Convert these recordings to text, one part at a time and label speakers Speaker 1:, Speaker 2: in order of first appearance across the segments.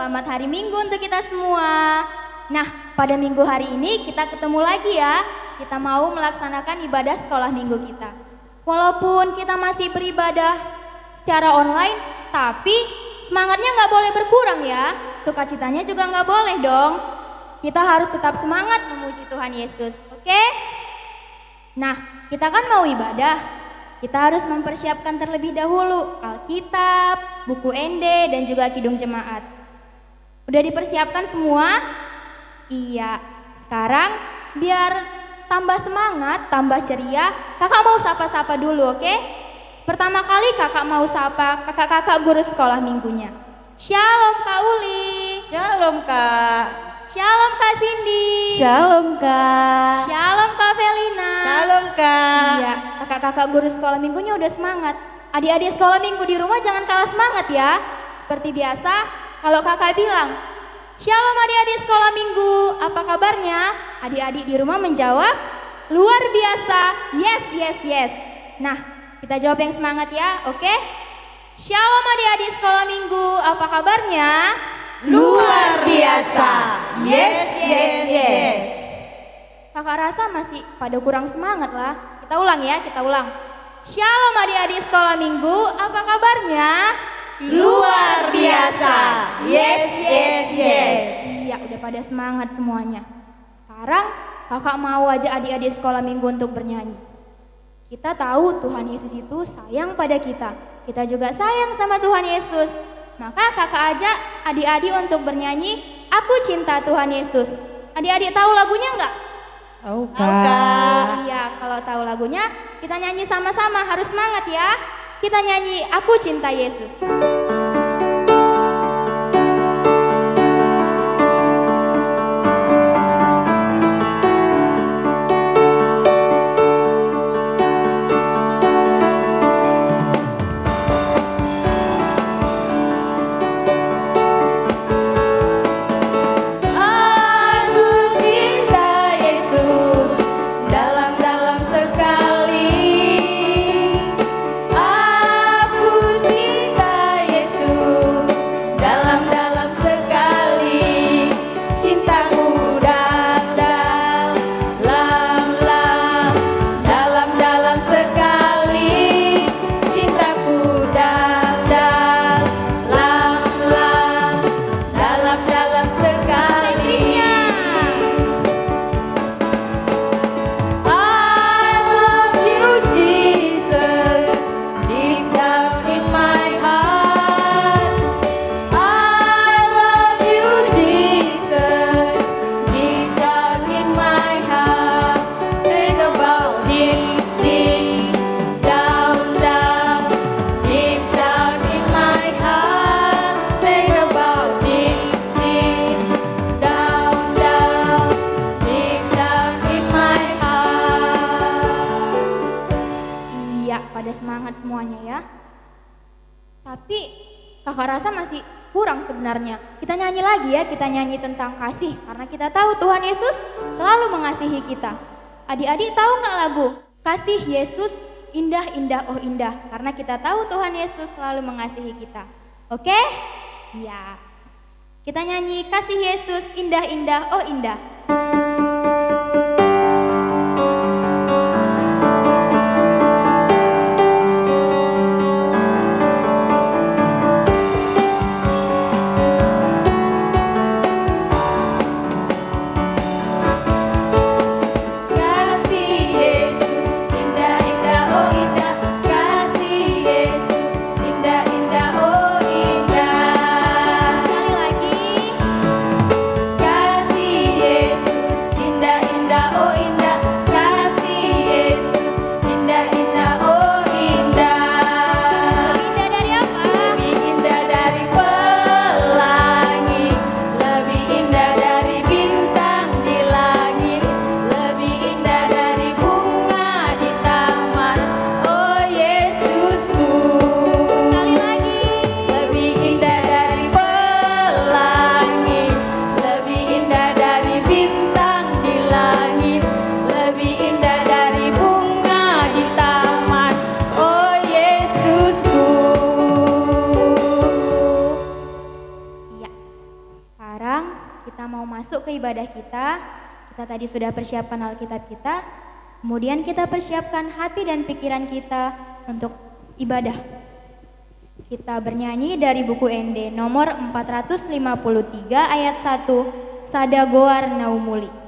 Speaker 1: selamat hari Minggu untuk kita semua. Nah, pada minggu hari ini kita ketemu lagi ya. Kita mau melaksanakan ibadah sekolah minggu kita. Walaupun kita masih beribadah secara online, tapi semangatnya nggak boleh berkurang ya. Sukacitanya juga nggak boleh dong. Kita harus tetap semangat memuji Tuhan Yesus, oke? Nah, kita kan mau ibadah. Kita harus mempersiapkan terlebih dahulu Alkitab, buku ND, dan juga kidung jemaat. Udah dipersiapkan semua? Iya. Sekarang biar tambah semangat, tambah ceria, kakak mau sapa-sapa dulu, oke? Pertama kali kakak mau sapa kakak-kakak guru sekolah minggunya. Shalom Kak Uli.
Speaker 2: Shalom Kak.
Speaker 1: Shalom Kak Cindy.
Speaker 2: Shalom Kak.
Speaker 1: Shalom Kak Felina.
Speaker 2: Shalom Kak.
Speaker 1: Iya, kakak-kakak guru sekolah minggunya udah semangat. Adik-adik sekolah minggu di rumah jangan kalah semangat ya. Seperti biasa, kalau kakak bilang, Shalom adik-adik sekolah minggu, apa kabarnya? Adik-adik di rumah menjawab, luar biasa, yes, yes, yes. Nah, kita jawab yang semangat ya, oke? Shalom adik-adik sekolah minggu, apa kabarnya?
Speaker 2: Luar biasa, yes, yes, yes.
Speaker 1: Kakak rasa masih pada kurang semangat lah. Kita ulang ya, kita ulang. Shalom adik-adik sekolah minggu, apa kabarnya?
Speaker 2: Luar biasa, yes, yes, yes.
Speaker 1: Iya, udah pada semangat semuanya. Sekarang kakak mau aja adik-adik sekolah minggu untuk bernyanyi. Kita tahu Tuhan Yesus itu sayang pada kita. Kita juga sayang sama Tuhan Yesus. Maka kakak ajak adik-adik untuk bernyanyi, Aku Cinta Tuhan Yesus. Adik-adik tahu lagunya enggak?
Speaker 2: Tahu Kak.
Speaker 1: Iya, kalau tahu lagunya kita nyanyi sama-sama, harus semangat ya. Kita nyanyi Aku Cinta Yesus. Tapi kakak rasa masih kurang sebenarnya. Kita nyanyi lagi ya, kita nyanyi tentang kasih. Karena kita tahu Tuhan Yesus selalu mengasihi kita. Adik-adik tahu nggak lagu? Kasih Yesus indah, indah, oh indah. Karena kita tahu Tuhan Yesus selalu mengasihi kita. Oke? Ya. Kita nyanyi kasih Yesus indah, indah, oh indah.
Speaker 2: Yesus
Speaker 1: masuk ke ibadah kita tadi sudah persiapkan Alkitab kita, kemudian kita persiapkan hati dan pikiran kita untuk ibadah. Kita bernyanyi dari buku ND nomor 453 ayat 1, Sadagoar Naumuli.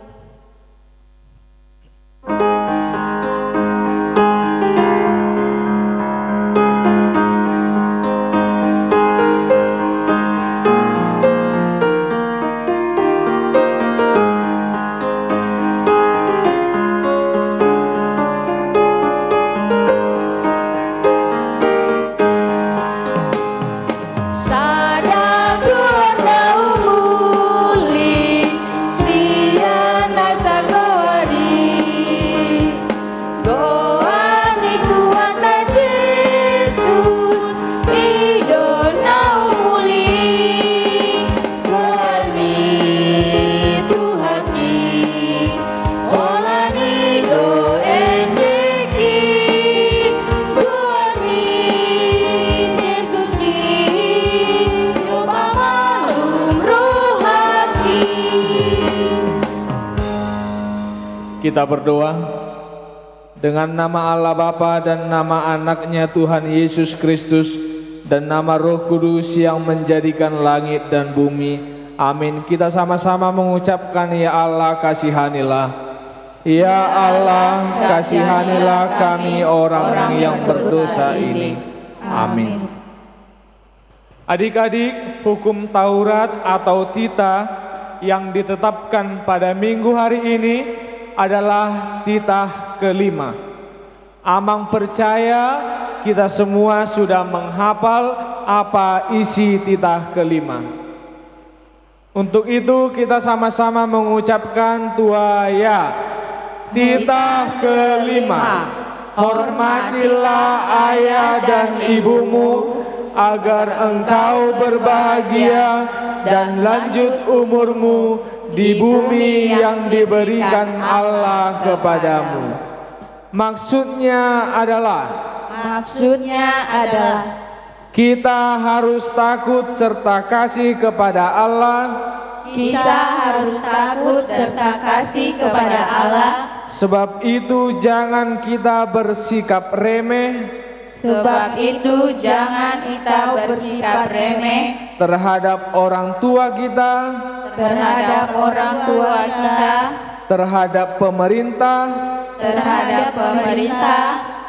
Speaker 3: Kita berdoa dengan nama Allah Bapa dan nama anaknya Tuhan Yesus Kristus dan nama Roh Kudus yang menjadikan langit dan bumi. Amin. Kita sama-sama mengucapkan, ya Allah kasihanilah. Ya Allah kasihanilah kami orang-orang yang berdosa ini. Amin. Adik-adik, hukum Taurat atau titah yang ditetapkan pada minggu hari ini adalah titah kelima. Amang percaya kita semua sudah menghafal apa isi titah kelima. Untuk itu kita sama-sama mengucapkan tuaya. Titah kelima, hormatilah ayah dan ibumu agar engkau berbahagia dan lanjut umurmu di bumi yang diberikan Allah kepadamu. Maksudnya adalah kita harus takut serta kasih kepada Allah. Sebab itu jangan kita bersikap remeh terhadap orang tua kita, terhadap pemerintah,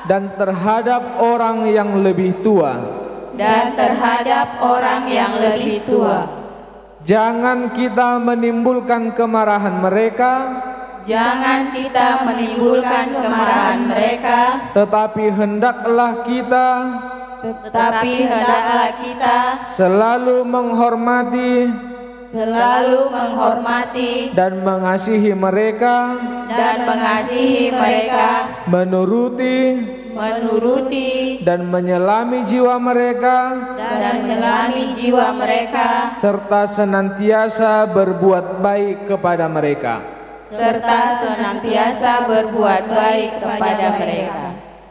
Speaker 3: dan terhadap orang yang lebih tua. Jangan kita menimbulkan kemarahan mereka, tetapi hendaklah kita selalu menghormati dan mengasihi mereka, menuruti dan menyelami jiwa mereka, serta senantiasa berbuat baik kepada mereka.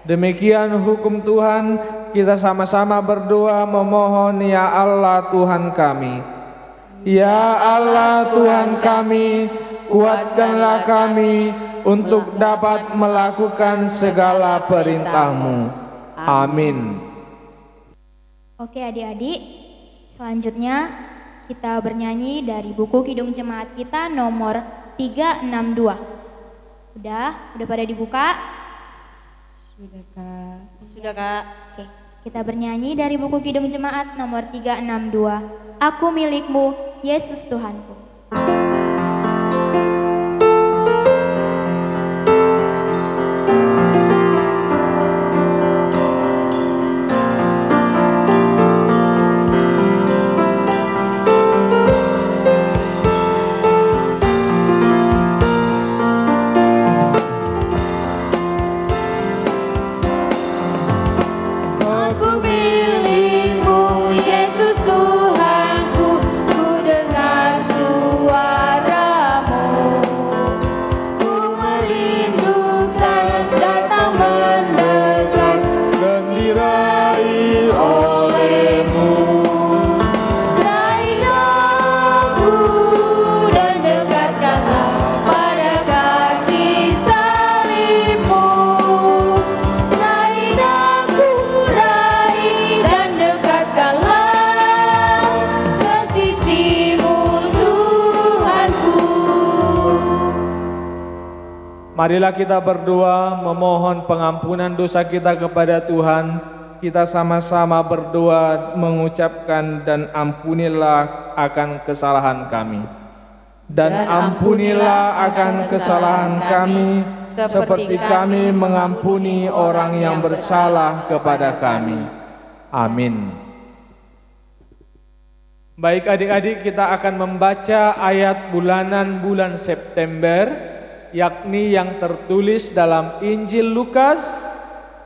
Speaker 3: Demikian hukum Tuhan. Kita sama-sama berdoa memohon, ya Allah Tuhan kami. Ya Allah Tuhan kami, kuatkanlah kami untuk dapat melakukan segala perintah-Mu. Amin.
Speaker 1: Oke adik-adik, selanjutnya kita bernyanyi dari buku Kidung Jemaat kita nomor 362. Udah pada dibuka?
Speaker 2: Sudah Kak.
Speaker 1: Oke, kita bernyanyi dari buku Kidung Jemaat nomor 362. Aku milikmu, Yesus Tuhanku.
Speaker 2: Yesus Tuhanku, ku dengar suara
Speaker 3: Marilah kita berdoa memohon pengampunan dosa kita kepada Tuhan. Kita sama-sama berdoa mengucapkan dan ampunilah akan kesalahan kami. Dan ampunilah akan kesalahan kami seperti kami mengampuni orang yang bersalah kepada kami. Amin. Baik adik-adik, kita akan membaca ayat bulanan bulan September, yakni yang tertulis dalam Injil Lukas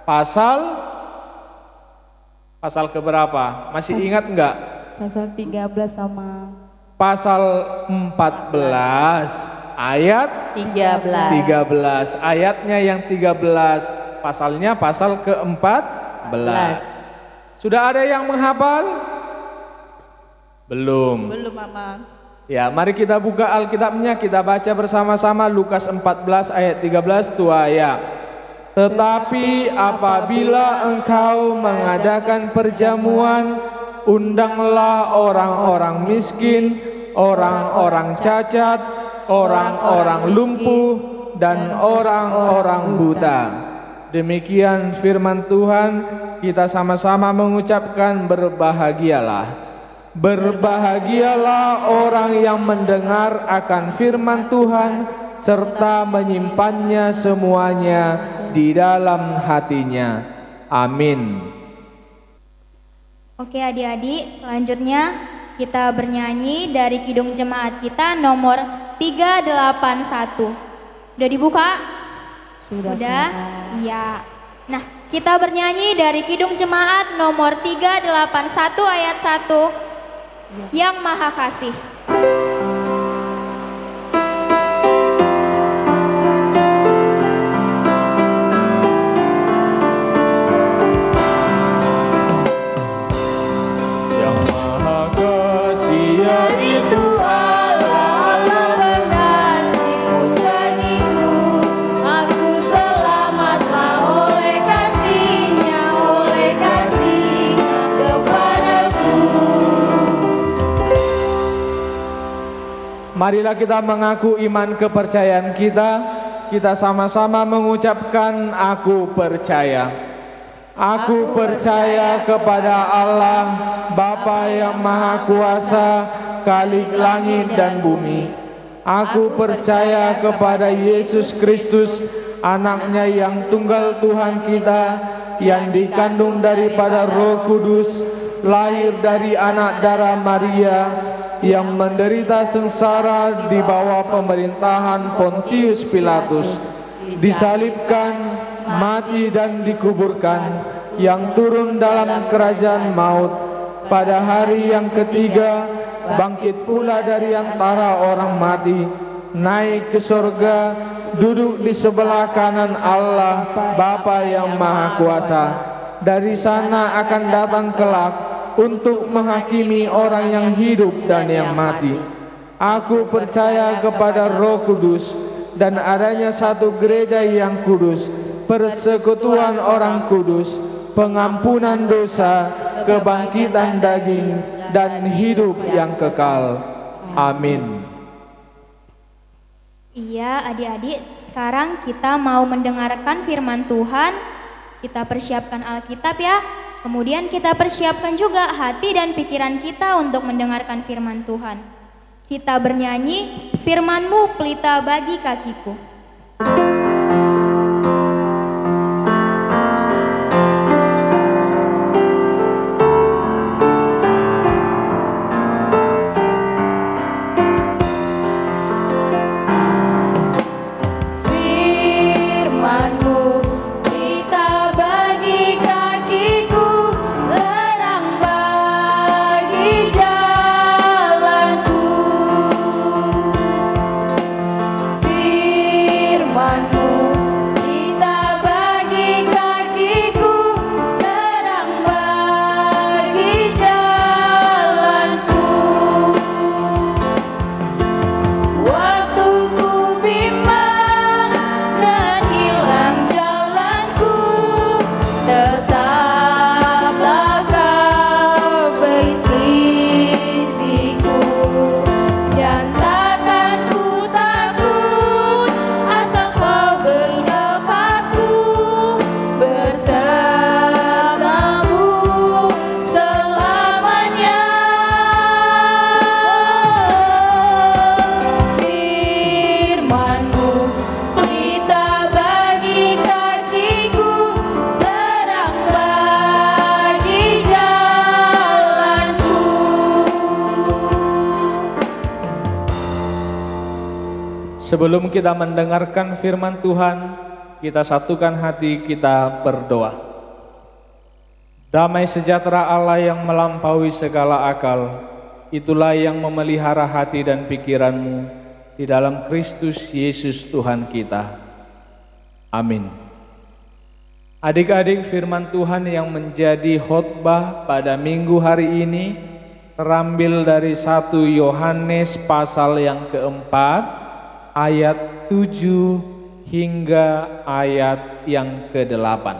Speaker 3: pasal keberapa? Masih ingat enggak?
Speaker 2: Pasal 13 sama
Speaker 3: Pasal 14 ayat 13. Ayatnya yang 13, pasalnya pasal ke-14. Sudah ada yang menghafal? Belum,
Speaker 2: Mama.
Speaker 3: Ya, mari kita buka Alkitabnya, kita baca bersama-sama Lukas 14 ayat 13 tuaya. Tetapi apabila engkau mengadakan perjamuan, undanglah orang-orang miskin, orang-orang cacat, orang-orang lumpuh, dan orang-orang buta. Demikian firman Tuhan, kita sama-sama mengucapkan berbahagialah. Berbahagialah orang yang mendengar akan firman Tuhan serta menyimpannya semuanya di dalam hatinya. Amin.
Speaker 1: Oke adik-adik, selanjutnya kita bernyanyi dari Kidung Jemaat kita nomor 381. Udah dibuka? Sudah? Iya. Nah, kita bernyanyi dari Kidung Jemaat nomor 381 ayat 1. Yang Maha Kasih.
Speaker 3: Yang Maha Kasih, yaitu
Speaker 2: Allah pengasih pun bagimu. Aku selamatlah oleh kasih-Nya kepadaku.
Speaker 3: Marilah kita mengaku iman kepercayaan kita. Kita sama-sama mengucapkan aku percaya. Aku percaya kepada Allah, Bapa yang Maha Kuasa, Khalik langit dan bumi. Aku percaya kepada Yesus Kristus, Anaknya yang tunggal Tuhan kita, yang dikandung daripada Roh Kudus, lahir dari anak darah Maria, yang menderita sengsara di bawah pemerintahan Pontius Pilatus, disalibkan, mati dan dikuburkan, yang turun dalam kerajaan maut, pada hari yang ketiga bangkit pula dari antara orang mati, naik ke sorga, duduk di sebelah kanan Allah Bapa yang Maha Kuasa. Dari sana akan datang kelak untuk menghakimi orang yang hidup dan yang mati. Aku percaya kepada Roh Kudus dan adanya satu gereja yang kudus, persekutuan orang kudus, pengampunan dosa, kebangkitan daging, dan hidup yang kekal. Amin.
Speaker 1: Iya adik-adik, sekarang kita mau mendengarkan firman Tuhan. Kita persiapkan Alkitab ya. Kemudian kita persiapkan juga hati dan pikiran kita untuk mendengarkan firman Tuhan. Kita bernyanyi, firman-Mu pelita bagi kakiku.
Speaker 2: Firman-Mu
Speaker 3: Sebelum kita mendengarkan firman Tuhan, kita satukan hati, kita berdoa. Damai sejahtera Allah yang melampaui segala akal, itulah yang memelihara hati dan pikiranmu di dalam Kristus Yesus Tuhan kita. Amin. Adik-adik, firman Tuhan yang menjadi khotbah pada minggu hari ini terambil dari 1 Yohanes pasal yang keempat, ayat 7 hingga ayat yang ke-8.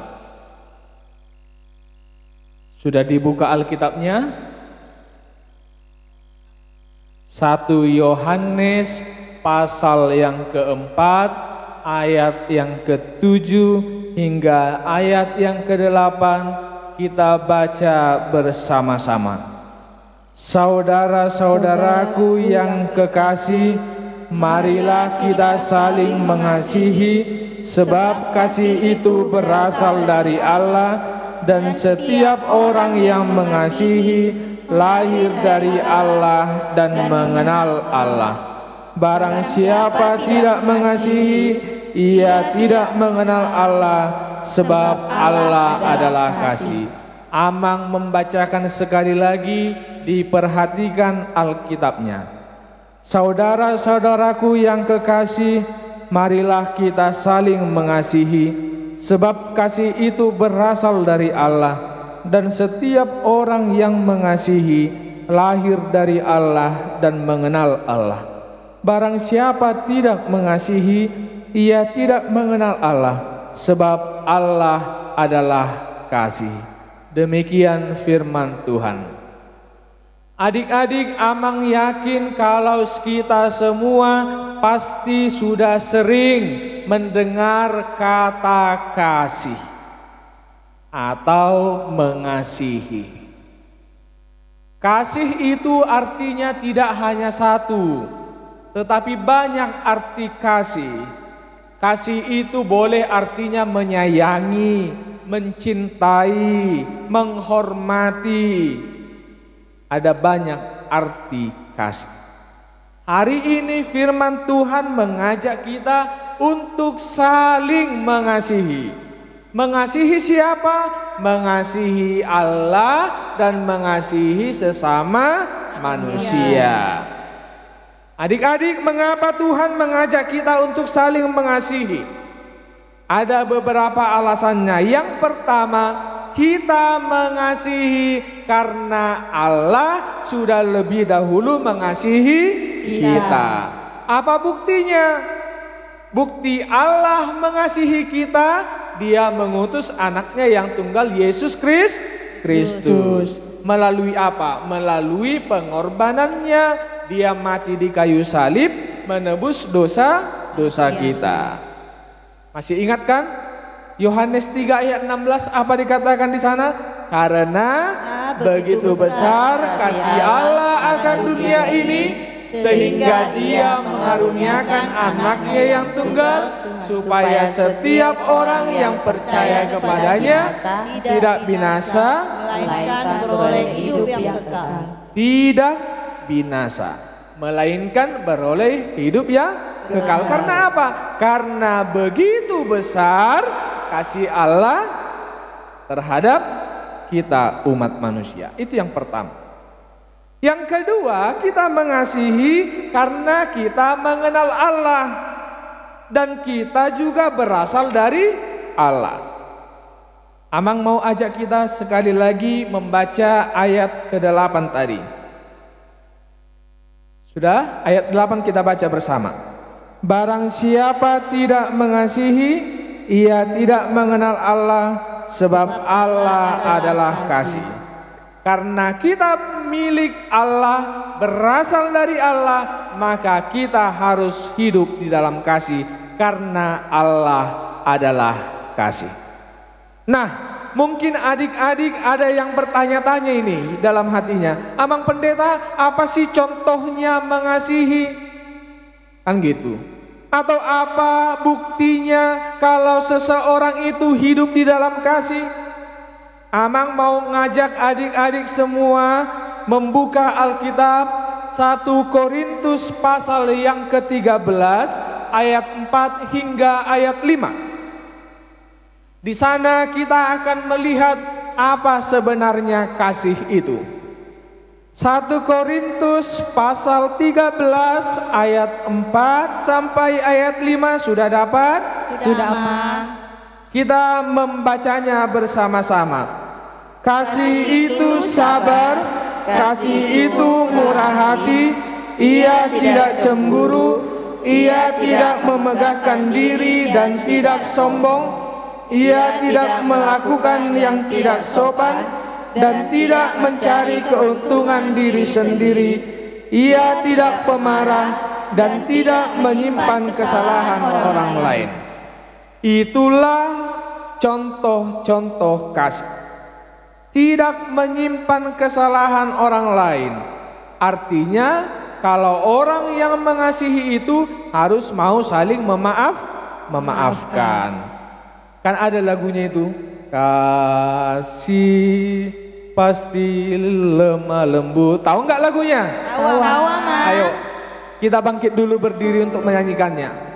Speaker 3: Sudah dibuka Alkitabnya? 1 Yohanes pasal yang keempat, ayat yang ke-7 hingga ayat yang ke-8, kita baca bersama-sama. Saudara-saudaraku yang kekasih, marilah kita saling mengasihi, sebab kasih itu berasal dari Allah, dan setiap orang yang mengasihi lahir dari Allah dan mengenal Allah. Barang siapa tidak mengasihi, ia tidak mengenal Allah, sebab Allah adalah kasih. Amang membacakan sekali lagi, diperhatikan Alkitabnya. Saudara-saudaraku yang kekasih, marilah kita saling mengasihi, sebab kasih itu berasal dari Allah, dan setiap orang yang mengasihi lahir dari Allah dan mengenal Allah. Barang siapa tidak mengasihi, ia tidak mengenal Allah, sebab Allah adalah kasih. Demikian firman Tuhan. Adik-adik, Amang yakin kalau kita semua pasti sudah sering mendengar kata kasih atau mengasihi. Kasih itu artinya tidak hanya satu, tetapi banyak arti kasih. Kasih itu boleh artinya menyayangi, mencintai, menghormati. Ada banyak arti kasih. Hari ini firman Tuhan mengajak kita untuk saling mengasihi. Mengasihi siapa? Mengasihi Allah dan mengasihi sesama manusia. Adik-adik, mengapa Tuhan mengajak kita untuk saling mengasihi? Ada beberapa alasannya. Yang pertama, kita mengasihi karena Allah sudah lebih dahulu mengasihi kita. Apa buktinya? Bukti Allah mengasihi kita, Dia mengutus anaknya yang tunggal, Yesus Kristus. Melalui apa? Melalui pengorbanannya, Dia mati di kayu salib menebus dosa-dosa kita. Masih ingat kan? Yohanes 3 ayat 16 apa dikatakan di sana? Karena begitu besar kasih Allah akan dunia ini, sehingga Dia mengaruniakan anaknya yang tunggal, supaya setiap orang yang percaya kepadanya tidak binasa,
Speaker 2: melainkan beroleh hidup yang kekal.
Speaker 3: Tidak binasa, melainkan beroleh hidup yang kekal. Karena apa? Karena begitu besar kasih Allah terhadap kita umat manusia. Itu yang pertama. Yang kedua, kita mengasihi karena kita mengenal Allah, dan kita juga berasal dari Allah. Amang mau ajak kita sekali lagi membaca ayat ke-8 tadi. Sudah? Ayat 8 kita baca bersama. Barang siapa tidak mengasihi, ia tidak mengenal Allah, sebab Allah adalah kasih. Karena kita milik Allah, berasal dari Allah, maka kita harus hidup di dalam kasih, karena Allah adalah kasih. Nah, mungkin adik-adik ada yang bertanya-tanya ini dalam hatinya, Amang Pendeta, apa sih contohnya mengasihi? Kan gitu. Atau apa buktinya kalau seseorang itu hidup di dalam kasih? Amang mau ngajak adik-adik semua membuka Alkitab 1 Korintus pasal yang ke-13 ayat 4 hingga ayat 5. Di sana kita akan melihat apa sebenarnya kasih itu. 1 Korintus pasal 13 ayat 4 sampai ayat 5 sudah dapat?
Speaker 2: Sudah, Aman.
Speaker 3: Kita membacanya bersama-sama. Kasih itu sabar, kasih itu murah hati, ia tidak cemburu, ia tidak memegahkan diri dan tidak sombong, ia tidak melakukan yang tidak sopan dan tidak mencari keuntungan diri sendiri, ia tidak pemarah dan tidak menyimpan kesalahan orang lain. Itulah contoh-contoh kasih. Tidak menyimpan kesalahan orang lain. Artinya kalau orang yang mengasihi itu harus mau saling memaafkan. Kan ada lagunya itu. Kasih pasti lemah lembut. Tahu nggak lagunya?
Speaker 1: Tahu, Aman.
Speaker 3: Ayo kita bangkit dulu berdiri untuk menyanyikannya.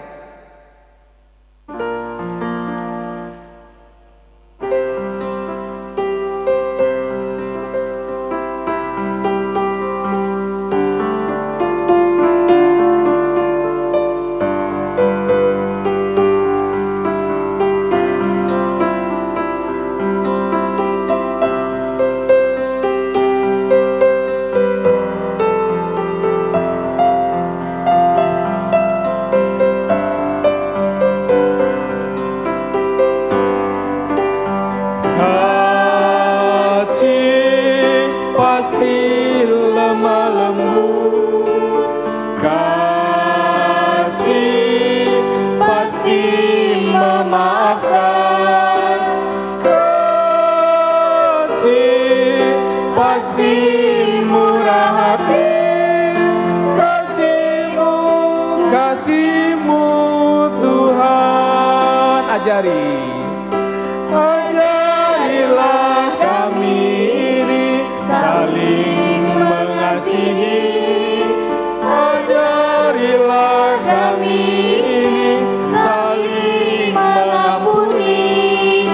Speaker 3: Ajarilah kami ini saling mengasihi. Ajarilah kami ini saling mengampuni.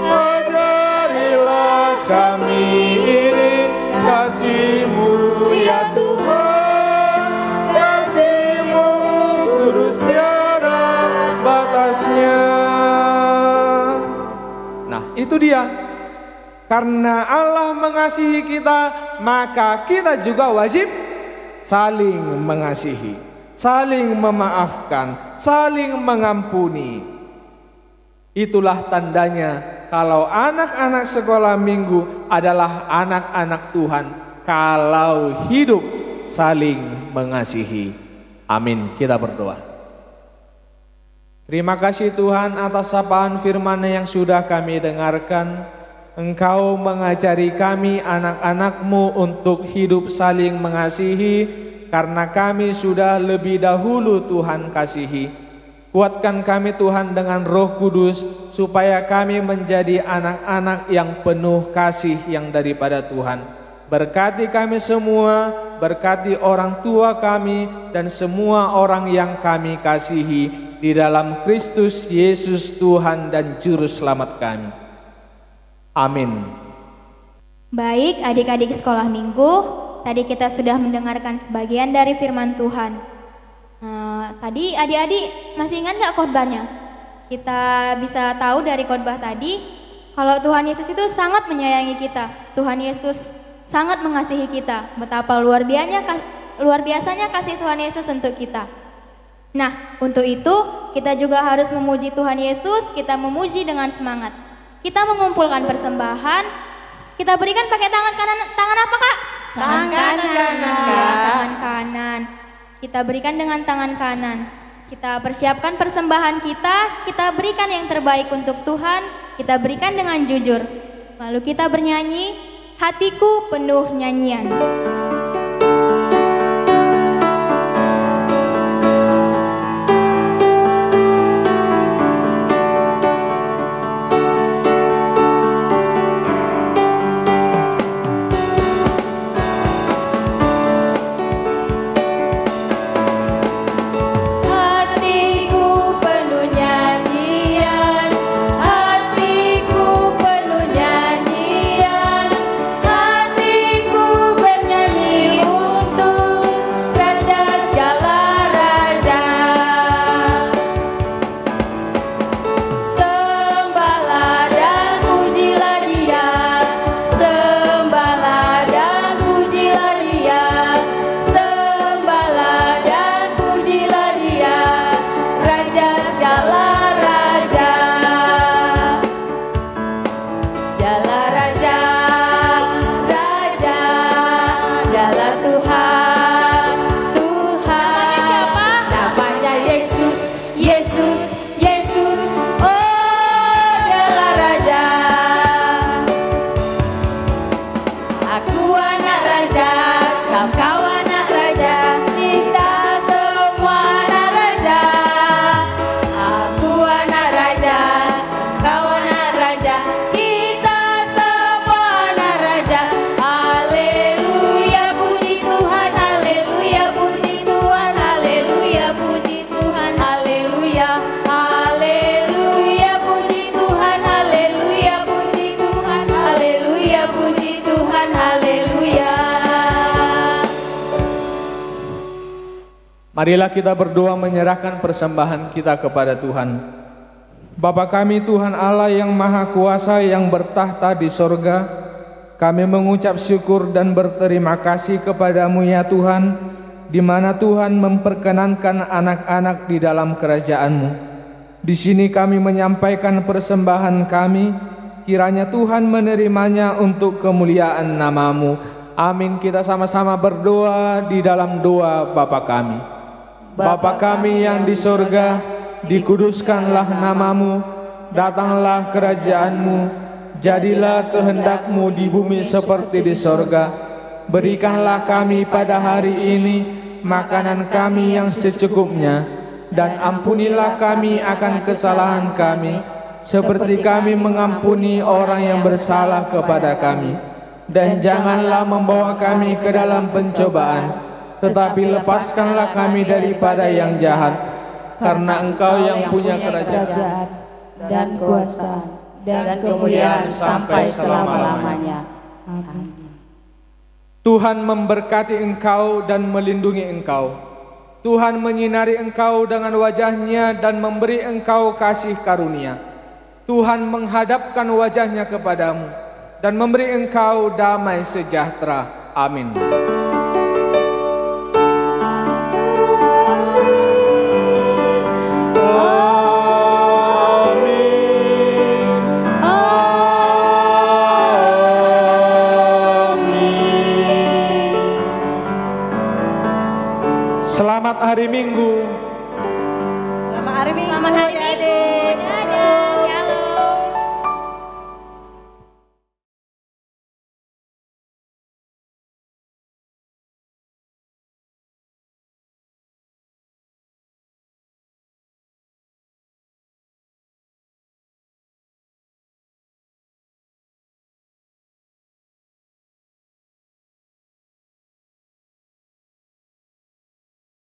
Speaker 3: Ajarilah kami ini kasih-Mu ya Tuhan. Kasih-Mu kudus tiada batasnya. Itu dia. Karena Allah mengasihi kita, maka kita juga wajib saling mengasihi, saling memaafkan, saling mengampuni. Itulah tandanya kalau anak-anak sekolah minggu adalah anak-anak Tuhan, kalau hidup saling mengasihi. Amin. Kita berdoa. Terima kasih Tuhan atas sapaan firman-Nya yang sudah kami dengarkan. Engkau mengajari kami anak-anak-Mu untuk hidup saling mengasihi, karena kami sudah lebih dahulu Tuhan kasihi. Kuatkan kami Tuhan dengan Roh Kudus, supaya kami menjadi anak-anak yang penuh kasih yang daripada Tuhan. Berkati kami semua, berkati orang tua kami dan semua orang yang kami kasihi, di dalam Kristus Yesus Tuhan dan Juru Selamat kami. Amin.
Speaker 1: Baik adik-adik sekolah minggu, tadi kita sudah mendengarkan sebagian dari firman Tuhan. Tadi adik-adik masih ingat gak khotbahnya? Kita bisa tahu dari khotbah tadi, kalau Tuhan Yesus itu sangat menyayangi kita. Tuhan Yesus sangat mengasihi kita. Betapa luar biasanya kasih Tuhan Yesus untuk kita. Nah, untuk itu kita juga harus memuji Tuhan Yesus. Kita memuji dengan semangat. Kita mengumpulkan persembahan. Kita berikan pakai tangan kanan. Tangan apa, Kak?
Speaker 2: Tangan kanan.
Speaker 1: Tangan kanan. Kita berikan dengan tangan kanan. Kita persiapkan persembahan kita. Kita berikan yang terbaik untuk Tuhan. Kita berikan dengan jujur. Lalu kita bernyanyi, hatiku penuh nyanyian.
Speaker 3: Marilah kita berdoa menyerahkan persembahan kita kepada Tuhan. Bapa kami Tuhan Allah yang Maha Kuasa yang bertahta di sorga, kami mengucap syukur dan berterima kasih kepadamu ya Tuhan, di mana Tuhan memperkenankan anak-anak di dalam kerajaan-Mu. Di sini kami menyampaikan persembahan kami, kiranya Tuhan menerimanya untuk kemuliaan nama-Mu. Amin. Kita sama-sama berdoa di dalam doa Bapa kami. Bapa kami yang di sorga, dikuduskanlah namamu, datanglah kerajaan-Mu, jadilah kehendak-Mu di bumi seperti di sorga. Berikanlah kami pada hari ini makanan kami yang secukupnya, dan ampunilah kami akan kesalahan kami, seperti kami mengampuni orang yang bersalah kepada kami. Dan janganlah membawa kami ke dalam pencobaan, tetapi lepaskanlah kami daripada yang jahat, karena Engkau yang punya kerajaan
Speaker 2: dan kuasa dan kemuliaan sampai selama-lamanya. Amin.
Speaker 3: Tuhan memberkati engkau dan melindungi engkau. Tuhan menyinari engkau dengan wajah-Nya dan memberi engkau kasih karunia. Tuhan menghadapkan wajah-Nya kepadamu dan memberi engkau damai sejahtera. Amin. Selamat hari Minggu.